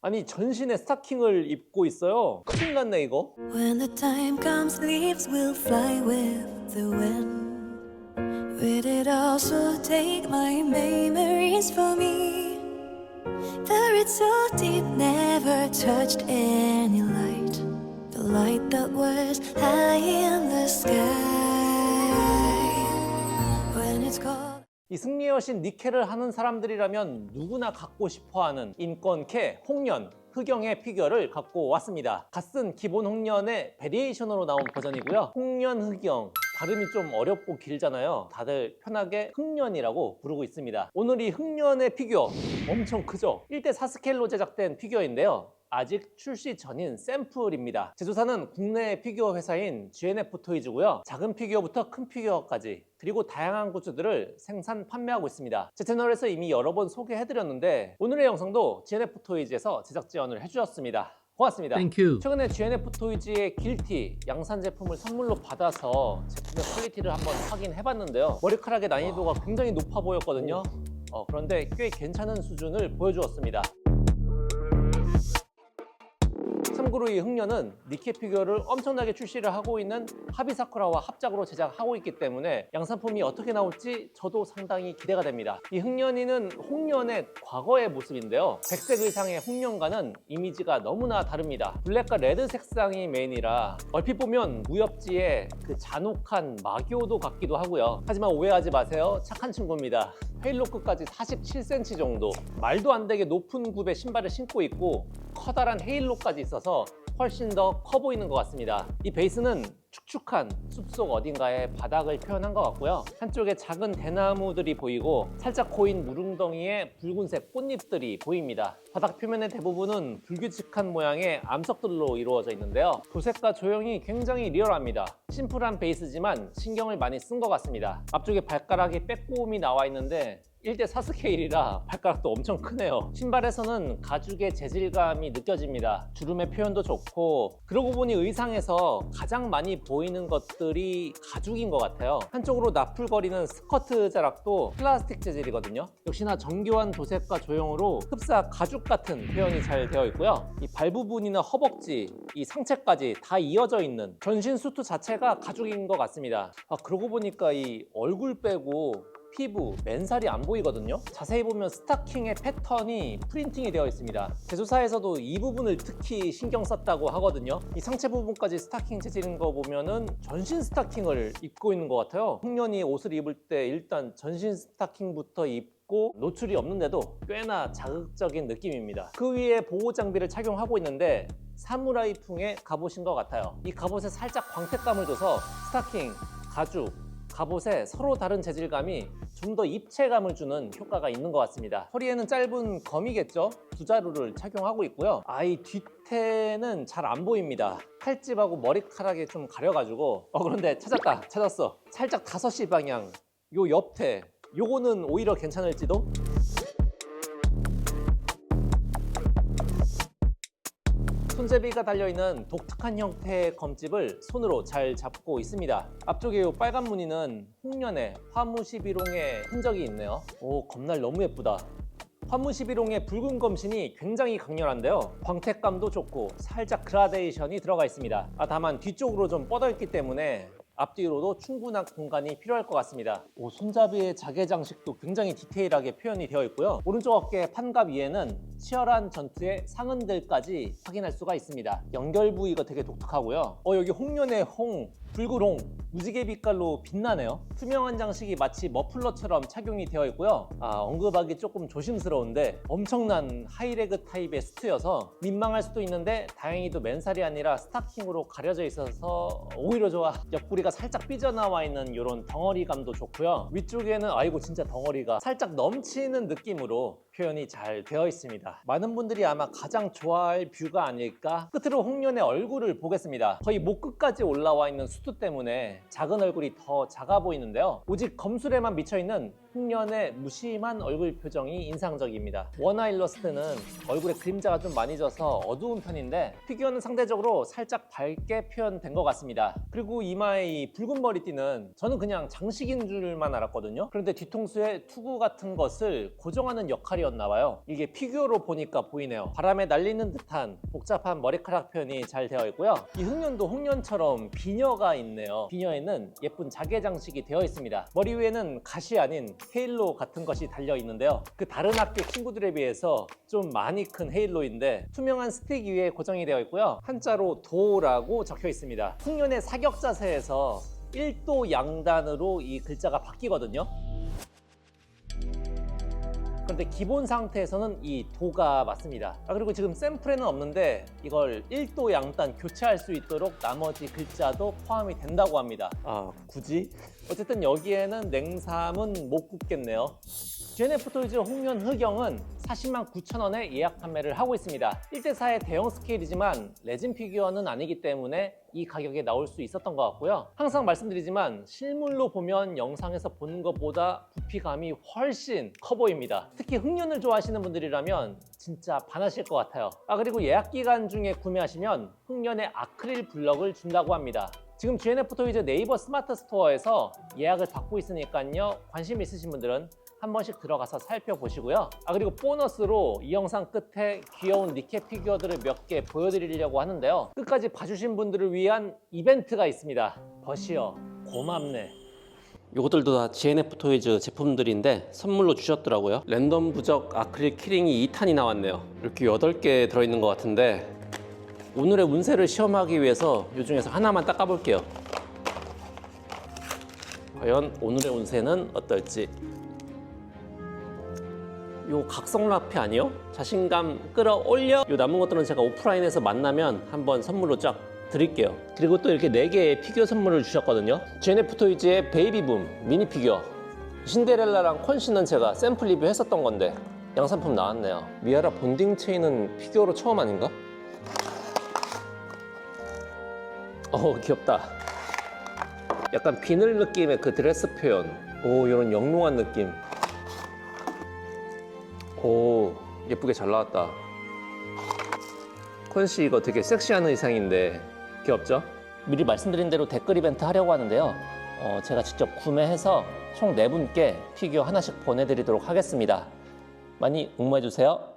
아니 전신에 스타킹을 입고 있어요. 큰일 났네 이거. When the time comes, leaves will fly with the wind. Will it also take my memories from me? The roots so deep, never touched any light. The light that was high in the sky. When it's cold. 이 승리의 여신 니케를 하는 사람들이라면 누구나 갖고 싶어하는 인권캐 홍련 흑영의 피규어를 갖고 왔습니다. 갓쓴 기본 홍련의 베리에이션으로 나온 버전이고요. 홍련 흑영 발음이 좀 어렵고 길잖아요. 다들 편하게 흑련이라고 부르고 있습니다. 오늘 이 흑련의 피규어 엄청 크죠? 1대4 스케일로 제작된 피규어인데요. 아직 출시 전인 샘플입니다. 제조사는 국내 피규어 회사인 GNF 토이즈고요. 작은 피규어부터 큰 피규어까지 그리고 다양한 굿즈들을 생산 판매하고 있습니다. 제 채널에서 이미 여러 번 소개해드렸는데 오늘의 영상도 GNF 토이즈에서 제작 지원을 해주셨습니다. 고맙습니다. 최근에 GNF 토이즈의 길티 양산 제품을 선물로 받아서 제품의 퀄리티를 한번 확인해봤는데요. 머리카락의 난이도가 굉장히 높아 보였거든요. 그런데 꽤 괜찮은 수준을 보여주었습니다. 참고로 이 흑련은 니케 피규어를 엄청나게 출시를 하고 있는 하비사쿠라와 합작으로 제작하고 있기 때문에 양산품이 어떻게 나올지 저도 상당히 기대가 됩니다. 이 흑련이는 홍련의 과거의 모습인데요. 백색 의상의 홍련과는 이미지가 너무나 다릅니다. 블랙과 레드 색상이 메인이라 얼핏 보면 무협지의 그 잔혹한 마교도 같기도 하고요. 하지만 오해하지 마세요. 착한 친구입니다. 헤일로 끝까지 47cm 정도, 말도 안 되게 높은 굽의 신발을 신고 있고 커다란 헤일로까지 있어서 훨씬 더 커 보이는 것 같습니다. 이 베이스는 축축한 숲속 어딘가의 바닥을 표현한 것 같고요. 한쪽에 작은 대나무들이 보이고 살짝 고인 무릉덩이에 붉은색 꽃잎들이 보입니다. 바닥 표면의 대부분은 불규칙한 모양의 암석들로 이루어져 있는데요. 도색과 조형이 굉장히 리얼합니다. 심플한 베이스지만 신경을 많이 쓴 것 같습니다. 앞쪽에 발가락에 빼꼼히 나와 있는데 1대4 스케일이라 발가락도 엄청 크네요. 신발에서는 가죽의 재질감이 느껴집니다. 주름의 표현도 좋고 그러고 보니 의상에서 가장 많이 보이는 것들이 가죽인 것 같아요. 한쪽으로 나풀거리는 스커트 자락도 플라스틱 재질이거든요. 역시나 정교한 도색과 조형으로 흡사 가죽 같은 표현이 잘 되어 있고요. 이 발 부분이나 허벅지, 이 상체까지 다 이어져 있는 전신 수트 자체가 가죽인 것 같습니다. 그러고 보니까 이 얼굴 빼고 피부, 맨살이 안 보이거든요. 자세히 보면 스타킹의 패턴이 프린팅이 되어 있습니다. 제조사에서도 이 부분을 특히 신경 썼다고 하거든요. 이 상체 부분까지 스타킹 재질인 거 보면은 전신 스타킹을 입고 있는 것 같아요. 흑련이 옷을 입을 때 일단 전신 스타킹부터 입고 노출이 없는데도 꽤나 자극적인 느낌입니다. 그 위에 보호 장비를 착용하고 있는데 사무라이풍의 갑옷인 것 같아요. 이 갑옷에 살짝 광택감을 줘서 스타킹, 가죽, 갑옷에 서로 다른 재질감이 좀 더 입체감을 주는 효과가 있는 것 같습니다. 허리에는 짧은 검이겠죠? 두 자루를 착용하고 있고요. 이 뒤태는 잘 안 보입니다. 칼집하고 머리카락이 좀 가려가지고 그런데 찾았어. 살짝 5시 방향 요 옆태 요거는 오히려 괜찮을지도? 손잡이가 달려있는 독특한 형태의 검집을 손으로 잘 잡고 있습니다. 앞쪽에 이 빨간 무늬는 홍련의 화무11홍의 흔적이 있네요. 검날 너무 예쁘다. 화무11홍의 붉은 검신이 굉장히 강렬한데요. 광택감도 좋고 살짝 그라데이션이 들어가 있습니다. 다만 뒤쪽으로 좀 뻗어있기 때문에 앞뒤로도 충분한 공간이 필요할 것 같습니다. 손잡이의 자개 장식도 굉장히 디테일하게 표현이 되어 있고요. 오른쪽 어깨 판갑 위에는 치열한 전투의 상흔들까지 확인할 수가 있습니다. 연결 부위가 되게 독특하고요. 여기 홍련의 홍, 붉은홍, 무지개 빛깔로 빛나네요. 투명한 장식이 마치 머플러처럼 착용이 되어 있고요. 언급하기 조금 조심스러운데 엄청난 하이레그 타입의 수트여서 민망할 수도 있는데 다행히도 맨살이 아니라 스타킹으로 가려져 있어서 오히려 좋아. 옆구리가 살짝 삐져나와 있는 이런 덩어리감도 좋고요. 위쪽에는 아이고 진짜 덩어리가 살짝 넘치는 느낌으로 표현이 잘 되어 있습니다. 많은 분들이 아마 가장 좋아할 뷰가 아닐까. 끝으로 홍련의 얼굴을 보겠습니다. 거의 목 끝까지 올라와 있는 수트 때문에 작은 얼굴이 더 작아 보이는데요. 오직 검술에만 미쳐있는 흥년의 무심한 얼굴 표정이 인상적입니다. 원화 일러스트는 얼굴에 그림자가 좀 많이 져서 어두운 편인데 피규어는 상대적으로 살짝 밝게 표현된 것 같습니다. 그리고 이마에 이 붉은 머리띠는 저는 그냥 장식인 줄만 알았거든요. 그런데 뒤통수에 투구 같은 것을 고정하는 역할이었나 봐요. 이게 피규어로 보니까 보이네요. 바람에 날리는 듯한 복잡한 머리카락 표현이 잘 되어 있고요. 이 흥년도 흥년처럼 비녀가 있네요. 비녀에는 예쁜 자개 장식이 되어 있습니다. 머리 위에는 갓이 아닌 헤일로 같은 것이 달려 있는데요. 그 다른 학교 친구들에 비해서 좀 많이 큰 헤일로인데 투명한 스틱 위에 고정이 되어 있고요. 한자로 도라고 적혀 있습니다. 흥년의 사격 자세에서 1도 양단으로 이 글자가 바뀌거든요. 그런데 기본 상태에서는 이 도가 맞습니다. 그리고 지금 샘플에는 없는데 이걸 1도 양단 교체할 수 있도록 나머지 글자도 포함이 된다고 합니다. 굳이? 어쨌든 여기에는 냉삼은 못 굽겠네요. GNF토이즈 홍련 흑영은 40만 9천 원에 예약 판매를 하고 있습니다. 1대4의 대형 스케일이지만 레진 피규어는 아니기 때문에 이 가격에 나올 수 있었던 것 같고요. 항상 말씀드리지만 실물로 보면 영상에서 보는 것보다 부피감이 훨씬 커 보입니다. 특히 흑련을 좋아하시는 분들이라면 진짜 반하실 것 같아요. 그리고 예약 기간 중에 구매하시면 흑련의 아크릴 블럭을 준다고 합니다. 지금 GNF토이즈 네이버 스마트 스토어에서 예약을 받고 있으니까요. 관심 있으신 분들은 한 번씩 들어가서 살펴보시고요. 그리고 보너스로 이 영상 끝에 귀여운 니케 피규어들을 몇 개 보여드리려고 하는데요. 끝까지 봐주신 분들을 위한 이벤트가 있습니다. 버시어 고맙네. 이것들도 다 GNF토이즈 제품들인데 선물로 주셨더라고요. 랜덤 부적 아크릴 키링이 2탄이 나왔네요. 이렇게 8개 들어있는 것 같은데 오늘의 운세를 시험하기 위해서 이 중에서 하나만 닦아볼게요. 과연 오늘의 운세는 어떨지. 요 각성 라페 아니요? 자신감 끌어올려. 요 남은 것들은 제가 오프라인에서 만나면 한번 선물로 쫙 드릴게요. 그리고 또 이렇게 4개의 피규어 선물을 주셨거든요. GNF토이즈의 베이비붐 미니 피규어, 신데렐라랑 콘씨는 제가 샘플 리뷰 했었던 건데 양산품 나왔네요. 미아라 본딩 체인은 피규어로 처음 아닌가? 귀엽다. 약간 비늘 느낌의 그 드레스 표현. 이런 영롱한 느낌. 예쁘게 잘 나왔다. 콘씨 이거 되게 섹시한 의상인데 귀엽죠? 미리 말씀드린 대로 댓글 이벤트 하려고 하는데요. 제가 직접 구매해서 총 4분께 피규어 하나씩 보내드리도록 하겠습니다. 많이 응모해주세요.